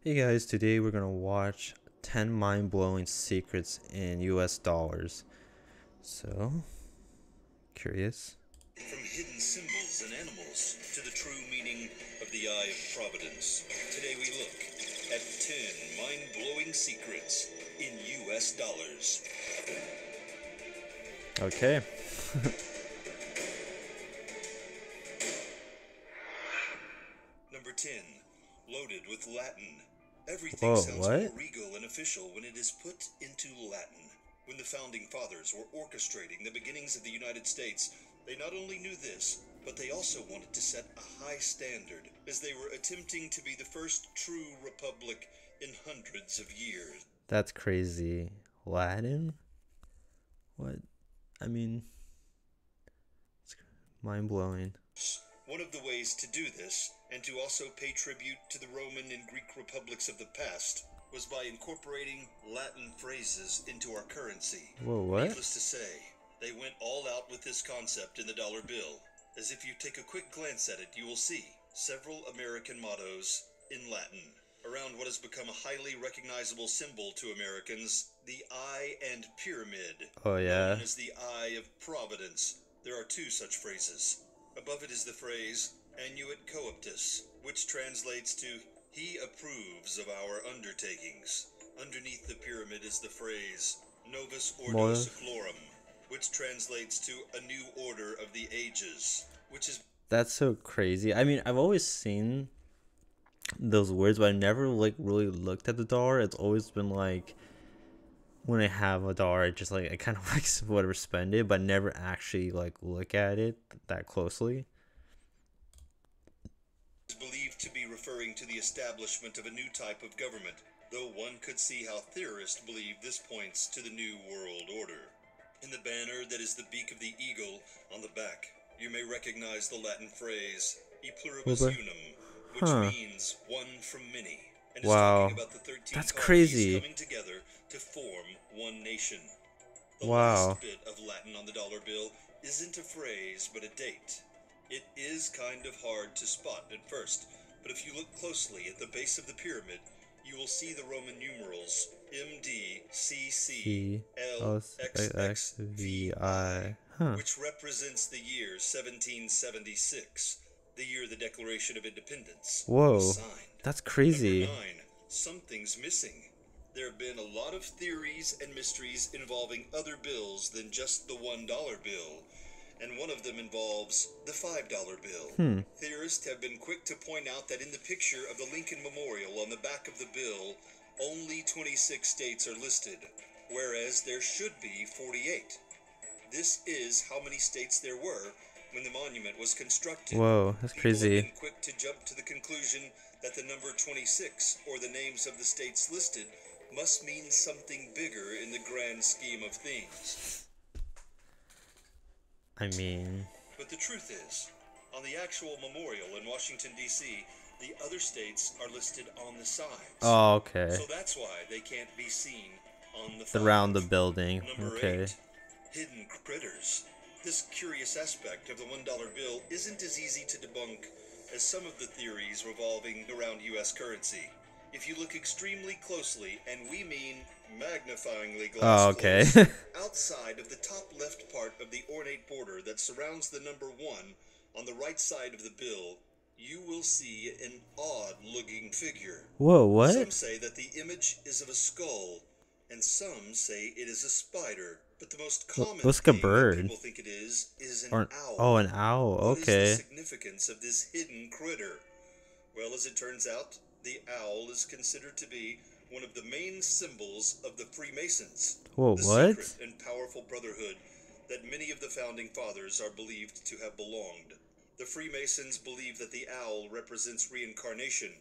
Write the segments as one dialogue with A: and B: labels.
A: Hey guys, today we're gonna watch 10 mind-blowing secrets in US dollars. So, curious.
B: From hidden symbols and animals to the true meaning of the Eye of Providence, today we look at 10 mind-blowing secrets in US dollars.
A: Okay.
B: Number 10. Loaded with Latin. Everything
A: Whoa,
B: sounds more
A: what?
B: regal and official when it is put into Latin. When the founding fathers were orchestrating the beginnings of the United States, they not only knew this, but they also wanted to set a high standard as they were attempting to be the first true republic in hundreds of years.
A: That's crazy. Latin? What? I mean, it's mind-blowing.
B: One of the ways to do this, and to also pay tribute to the Roman and Greek republics of the past, was by incorporating Latin phrases into our currency.
A: Whoa, what?
B: Needless to say, they went all out with this concept in the dollar bill. As if you take a quick glance at it, you will see several American mottos in Latin. Around what has become a highly recognizable symbol to Americans, the eye and pyramid,
A: Oh yeah.
B: known as the Eye of Providence. There are two such phrases. Above it is the phrase, Annuit Coeptus, which translates to, He approves of our undertakings. Underneath the pyramid is the phrase, Novus Ordo
A: More?
B: Seclorum, which translates to a new order of the ages, which is...
A: That's so crazy. I mean, I've always seen those words, but I never like really looked at the dollar. It's always been like when I have a dollar, I kind of like whatever spend it, but never actually like look at it that closely.
B: believed to be referring to the establishment of a new type of government, though one could see how theorists believe this points to the New World Order. In the banner that is the beak of the eagle on the back, you may recognize the Latin phrase, E pluribus
A: What?
B: unum, which
A: Huh.
B: means one from many, and is talking
A: Wow.
B: about the 13
A: That's
B: colonies
A: crazy.
B: coming together to form one nation. The
A: Wow.
B: last bit of Latin on the dollar bill isn't a phrase, but a date. It is kind of hard to spot at first, but if you look closely at the base of the pyramid, you will see the Roman numerals
A: C L X V I.
B: MDCCLXXVI,
A: Huh.
B: which represents the year 1776, the year the Declaration of Independence was
A: Whoa.
B: signed.
A: That's
B: Number
A: crazy.
B: 9. Something's missing. There have been a lot of theories and mysteries involving other bills than just the $1 bill, and one of them involves the $5 bill.
A: Hmm.
B: Theorists have been quick to point out that in the picture of the Lincoln Memorial on the back of the bill, only 26 states are listed, whereas there should be 48. This is how many states there were when the monument was constructed.
A: Whoa. That's
B: People have
A: crazy.
B: been quick to jump to the conclusion that the number 26, or the names of the states listed, must mean something bigger in the grand scheme of things.
A: I mean,
B: But the truth is, on the actual memorial in Washington, D.C., the other states are listed on the sides.
A: oh, okay.
B: So that's why they can't be seen on the
A: Around the
B: 5.
A: building.
B: Number
A: Okay.
B: 8. Hidden critters. This curious aspect of the $1 bill isn't as easy to debunk as some of the theories revolving around U.S. currency. If you look extremely closely, and we mean magnifyingly glass
A: Oh, okay.
B: close, outside of the top left part of the ornate border that surrounds the number 1 on the right side of the bill, you will see an odd-looking figure.
A: Whoa, what?
B: Some say that the image is of a skull, and some say it is a spider. But the most common
A: Looks like a
B: thing that
A: bird.
B: people think it is an
A: Or
B: owl.
A: oh, an owl.
B: What is the
A: Okay.
B: significance of this hidden critter? Well, as it turns out, the owl is considered to be one of the main symbols of the Freemasons,
A: Whoa,
B: the
A: what?
B: secret and powerful brotherhood that many of the founding fathers are believed to have belonged. The Freemasons believe that the owl represents reincarnation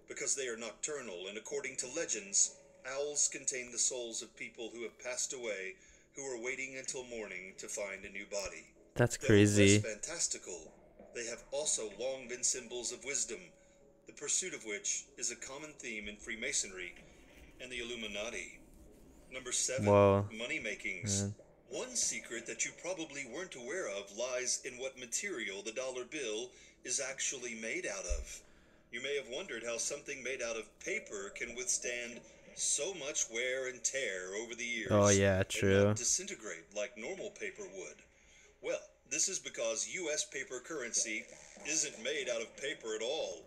B: because they are nocturnal, and according to legends, owls contain the souls of people who have passed away who are waiting until morning to find a new body.
A: That's
B: Though
A: crazy.
B: less fantastical, they have also long been symbols of wisdom, the pursuit of which is a common theme in Freemasonry and the Illuminati. Number 7.
A: Whoa.
B: Money makings.
A: Man.
B: One secret that you probably weren't aware of lies in what material the dollar bill is actually made out of. You may have wondered how something made out of paper can withstand so much wear and tear over the
A: Oh
B: years
A: yeah,
B: and not
A: true.
B: disintegrate like normal paper would. Well, this is because U.S. paper currency isn't made out of paper at all.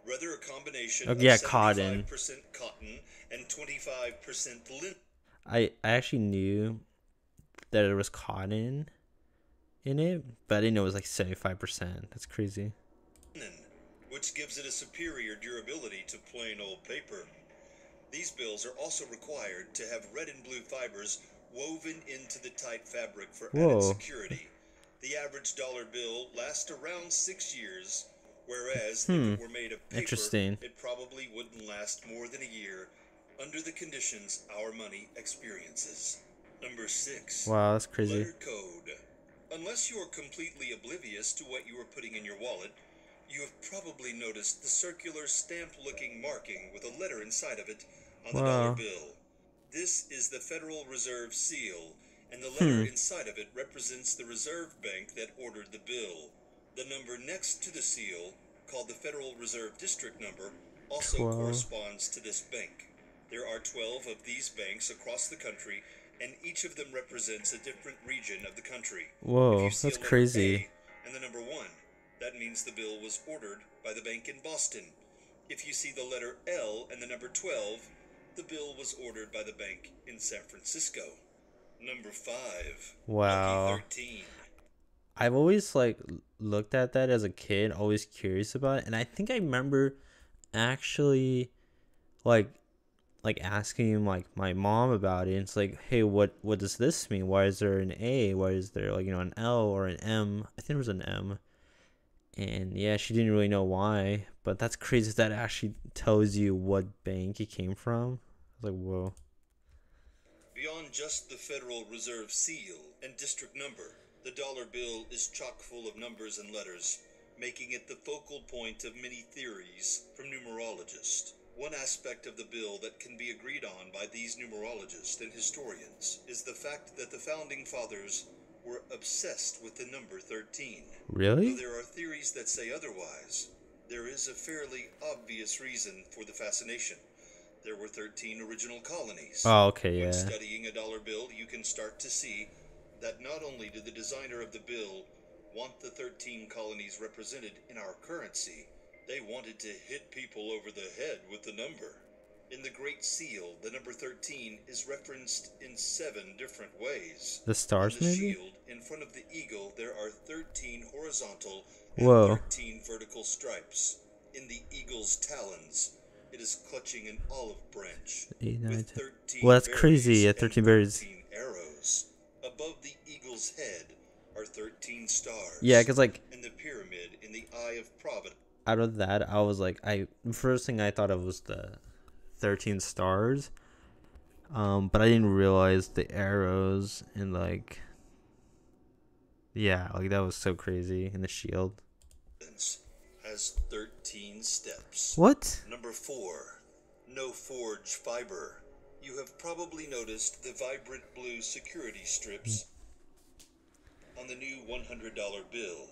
B: Rather, a combination
A: Oh
B: of
A: yeah, cotton.
B: 75% cotton and 25% linen.
A: I actually knew that there was cotton in it, but I didn't know it was like 75%. That's crazy.
B: Which gives it a superior durability to plain old paper. These bills are also required to have red and blue fibers woven into the tight fabric for added
A: Whoa.
B: security. The average dollar bill lasts around 6 years, whereas if
A: Hmm.
B: it were made of paper,
A: Interesting.
B: it probably wouldn't last more than a year under the conditions our money experiences. Number 6.
A: Wow, that's crazy.
B: Letter code. Unless you are completely oblivious to what you are putting in your wallet, you have probably noticed the circular stamp-looking marking with a letter inside of it on the dollar
A: Wow.
B: bill. This is the Federal Reserve seal, and the letter
A: Hmm.
B: inside of it represents the Reserve Bank that ordered the bill. The number next to the seal, called the Federal Reserve District Number, also
A: 12.
B: corresponds to this bank. There are 12 of these banks across the country, and each of them represents a different region of the country. If you
A: Whoa,
B: see
A: that's
B: a letter
A: crazy.
B: A and the number 1, that means the bill was ordered by the bank in Boston. If you see the letter L and the number 12, the bill was ordered by the bank in San Francisco. Number 5. Lucky
A: Wow.
B: 13.
A: I've always like looked at that as a kid, always curious about it, and I think I remember actually like asking like my mom about it. And it's like, hey, what does this mean? Why is there an A? Why is there like an L or an M? I think there was an M. And yeah, she didn't really know why, but that's crazy that actually tells you what bank it came from. I was like, whoa.
B: Beyond just the Federal Reserve seal and district number, the dollar bill is chock full of numbers and letters, making it the focal point of many theories from numerologists. One aspect of the bill that can be agreed on by these numerologists and historians is the fact that the founding fathers were obsessed with the number 13. Though
A: Really?
B: there are theories that say otherwise, there is a fairly obvious reason for the fascination. There were 13 original colonies.
A: Oh, okay,
B: When
A: yeah.
B: studying a dollar bill, you can start to see that not only did the designer of the bill want the 13 colonies represented in our currency, they wanted to hit people over the head with the number. In the Great Seal, the number 13 is referenced in 7 different ways.
A: The
B: On
A: stars,
B: the
A: maybe?
B: shield, in front of the eagle, there are 13 horizontal and
A: Whoa.
B: 13 vertical stripes. In the eagle's talons, it is clutching an olive branch
A: 8, 9,
B: with
A: 10.
B: 13
A: Well, that's crazy.
B: berries
A: Yeah,
B: and
A: 13 berries.
B: 13 arrows. Above the eagle's head are 13
A: Yeah,
B: stars,
A: because, like,
B: and the pyramid in the Eye of Providence.
A: out of that, I was like, the first thing I thought of was the 13 stars. But I didn't realize the arrows and, like, yeah, like, that was so crazy. And the shield.
B: Has 13 steps.
A: What?
B: Number 4. No forge fiber. You have probably noticed the vibrant blue security strips on the new $100 bill.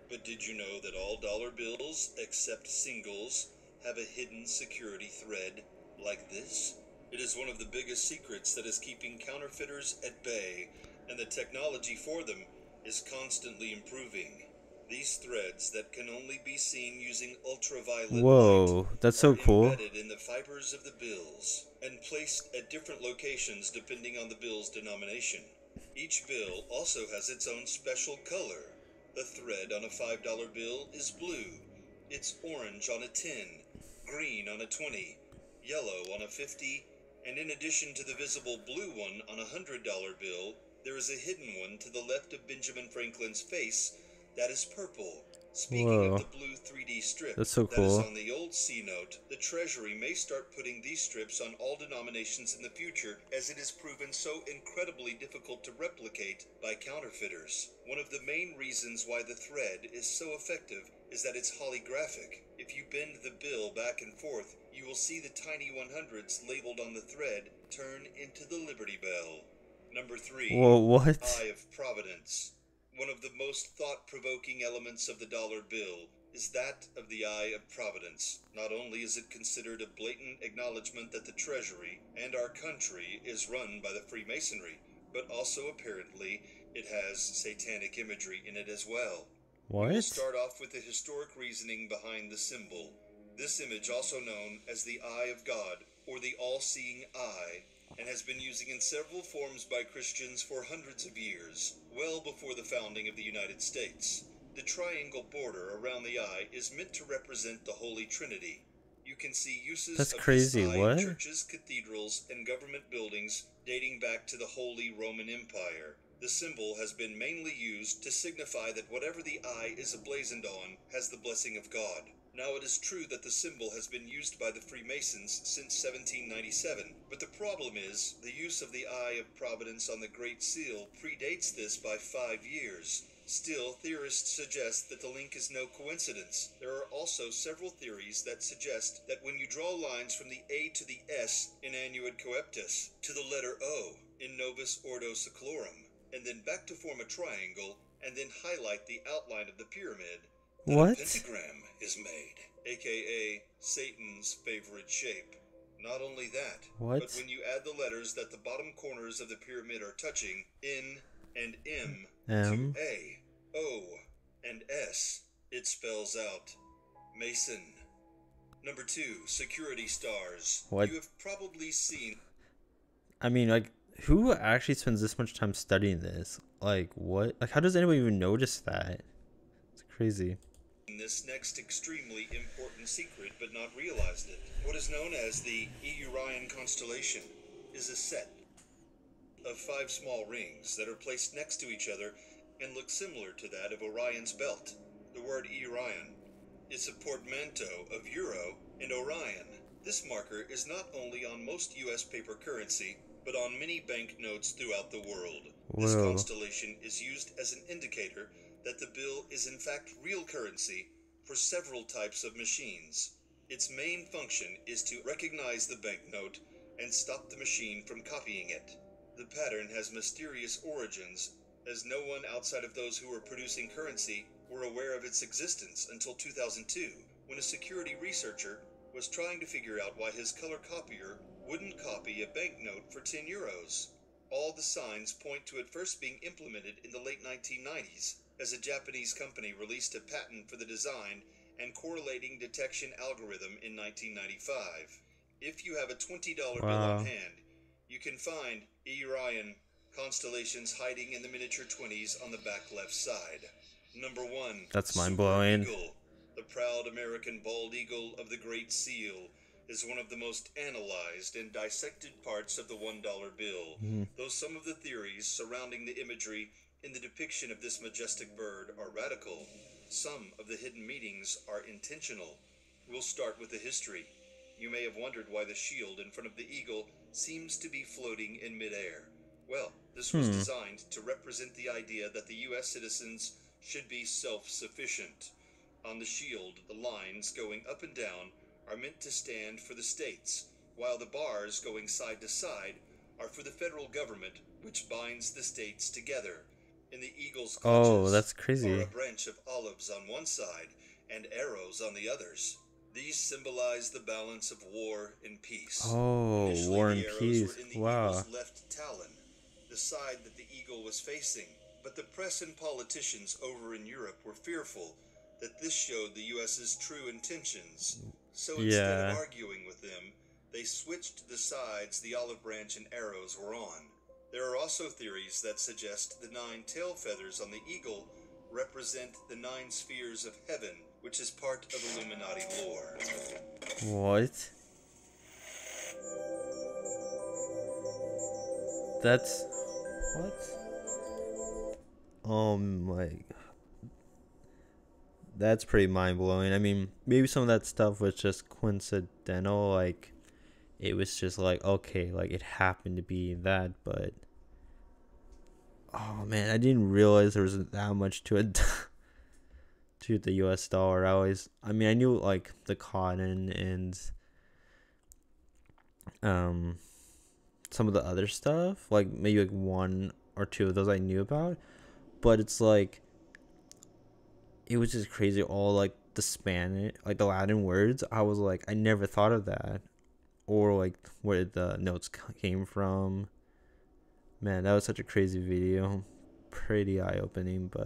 B: But did you know that all dollar bills, except singles, have a hidden security thread like this? It is one of the biggest secrets that is keeping counterfeiters at bay, and the technology for them is constantly improving. These threads that can only be seen using ultraviolet light
A: Whoa, that's
B: are
A: so cool.
B: embedded in the fibers of the bills and placed at different locations depending on the bill's denomination. Each bill also has its own special color. The thread on a $5 bill is blue. It's orange on a 10, green on a 20, yellow on a 50, and in addition to the visible blue one on a $100 bill, there is a hidden one to the left of Benjamin Franklin's face that is purple. Speaking of
A: Whoa,
B: the blue 3D strip
A: that's so
B: that is
A: cool.
B: on the old C note, the Treasury may start putting these strips on all denominations in the future, as it is proven so incredibly difficult to replicate by counterfeiters. One of the main reasons why the thread is so effective is that it's holographic. If you bend the bill back and forth, you will see the tiny 100s labeled on the thread turn into the Liberty Bell. Number 3.
A: Whoa, what?
B: Eye of Providence. One of the most thought-provoking elements of the dollar bill is that of the Eye of Providence. Not only is it considered a blatant acknowledgement that the Treasury and our country is run by the Freemasonry, but also apparently it has satanic imagery in it as well. We will
A: What?
B: start off with the historic reasoning behind the symbol. This image, also known as the Eye of God or the All-Seeing Eye, and has been used in several forms by Christians for hundreds of years, well before the founding of the United States. The triangle border around the eye is meant to represent the Holy Trinity. You can see uses
A: That's
B: of this
A: crazy.
B: eye in
A: What?
B: churches, cathedrals, and government buildings dating back to the Holy Roman Empire. The symbol has been mainly used to signify that whatever the eye is emblazoned on has the blessing of God. Now, it is true that the symbol has been used by the Freemasons since 1797, but the problem is the use of the Eye of Providence on the Great Seal predates this by 5 years. Still, theorists suggest that the link is no coincidence. There are also several theories that suggest that when you draw lines from the A to the S in Annuit Coeptus to the letter O in Novus Ordo Seclorum, and then back to form a triangle, and then highlight the outline of the pyramid, that a
A: What?
B: pentagram is made, aka Satan's favorite shape. Not only that,
A: What?
B: but when you add the letters that the bottom corners of the pyramid are touching, N and M,
A: M.
B: to A, O, and S, it spells out Mason. Number 2, security stars.
A: What?
B: You have probably seen
A: I mean, like, who actually spends this much time studying this? Like, what? Like, how does anyone even notice that? It's crazy.
B: this next extremely important secret but not realized it. What is known as the Orion constellation is a set of 5 small rings that are placed next to each other and look similar to that of Orion's belt. The word Orion is a portmanteau of Euro and Orion. This marker is not only on most U.S. paper currency, but on many banknotes throughout the world. This
A: Whoa.
B: constellation is used as an indicator that the bill is in fact real currency for several types of machines. Its main function is to recognize the banknote and stop the machine from copying it. The pattern has mysterious origins, as no one outside of those who were producing currency were aware of its existence until 2002, when a security researcher was trying to figure out why his color copier wouldn't copy a banknote for 10 euros. All the signs point to it first being implemented in the late 1990s, as a Japanese company released a patent for the design and correlating detection algorithm in 1995. If you have a $20 bill
A: Wow.
B: on hand, you can find Orion constellations hiding in the miniature 20s on the back left side. Number 1.
A: That's
B: Super
A: mind-blowing.
B: Eagle. The proud American bald eagle of the Great Seal is one of the most analyzed and dissected parts of the $1 bill. Though some of the theories surrounding the imagery in the depiction of this majestic bird are radical, some of the hidden meanings are intentional. We'll start with the history. You may have wondered why the shield in front of the eagle seems to be floating in midair. Well, this was designed to represent the idea that the U.S. citizens should be self-sufficient. On the shield, the lines going up and down are meant to stand for the states, while the bars going side to side are for the federal government, which binds the states together. In the eagle's clutches
A: Oh, that's
B: are
A: crazy.
B: a branch of olives on one side and arrows on the others. These symbolize the balance of war and peace.
A: Oh,
B: Initially,
A: War
B: the
A: and
B: arrows
A: Peace.
B: were in the
A: Wow.
B: eagle's left talon, the side that the eagle was facing. But the press and politicians over in Europe were fearful that this showed the U.S.'s true intentions. So instead of
A: Yeah.
B: arguing with them, they switched the sides the olive branch and arrows were on. There are also theories that suggest the 9 tail feathers on the eagle represent the 9 spheres of heaven, which is part of Illuminati lore.
A: What? That's... What? Oh my... That's pretty mind-blowing. I mean, maybe some of that stuff was just coincidental, like, it was just like, okay, like, it happened to be that, but... Oh man, I didn't realize there was that much to it. To the US dollar. I mean, I knew, like, the cotton and some of the other stuff, like maybe like 1 or 2 of those I knew about, but it's like it was just crazy, all like the Spanish, like the Latin words, I was like, I never thought of that, or like where the notes came from. Man, that was such a crazy video, pretty eye opening, but.